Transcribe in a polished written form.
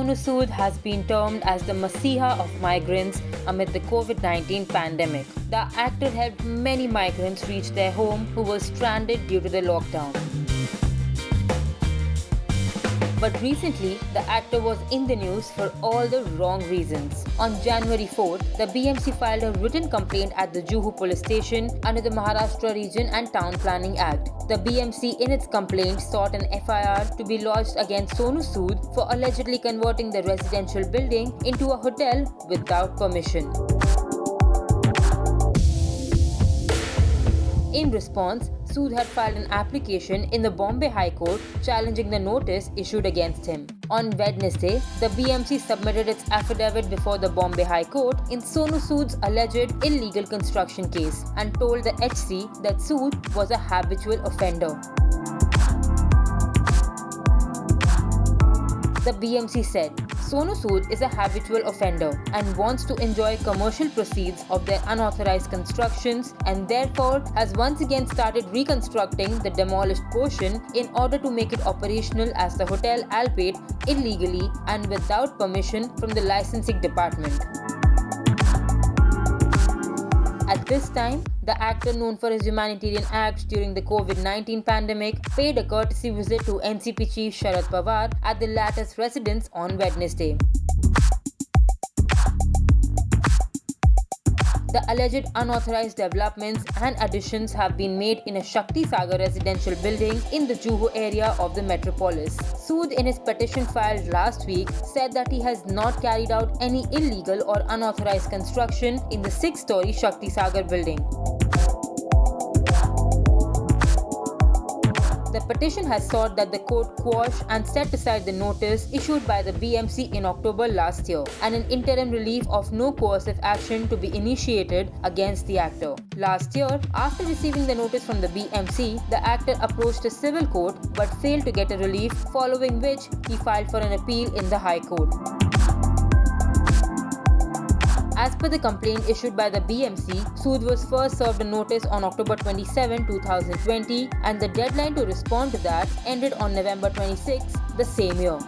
Sonu Sood has been termed as the messiah of migrants amid the COVID-19 pandemic. The actor helped many migrants reach their home who were stranded due to the lockdown. But recently, the actor was in the news for all the wrong reasons. On January 4th, the BMC filed a written complaint at the Juhu police station under the Maharashtra Region and Town Planning Act. The BMC in its complaint sought an FIR to be lodged against Sonu Sood for allegedly converting the residential building into a hotel without permission. In response, Sood had filed an application in the Bombay High Court challenging the notice issued against him. On Wednesday, the BMC submitted its affidavit before the Bombay High Court in Sonu Sood's alleged illegal construction case and told the HC that Sood was a habitual offender. The BMC said, Sonu Sood is a habitual offender and wants to enjoy commercial proceeds of their unauthorized constructions and therefore has once again started reconstructing the demolished portion in order to make it operational as the Hotel Alpate illegally and without permission from the licensing department. At this time, the actor, known for his humanitarian acts during the COVID-19 pandemic, paid a courtesy visit to NCP chief Sharad Pawar at the latter's residence on Wednesday. The alleged unauthorized developments and additions have been made in a Shakti Sagar residential building in the Juhu area of the metropolis. Sood, in his petition filed last week, said that he has not carried out any illegal or unauthorized construction in the 6-story Shakti Sagar building. The petition has sought that the court quash and set aside the notice issued by the BMC in October last year and an interim relief of no coercive action to be initiated against the actor. Last year, after receiving the notice from the BMC, the actor approached a civil court but failed to get a relief, following which he filed for an appeal in the High Court. As per the complaint issued by the BMC, Sood was first served a notice on October 27, 2020 and the deadline to respond to that ended on November 26 the same year.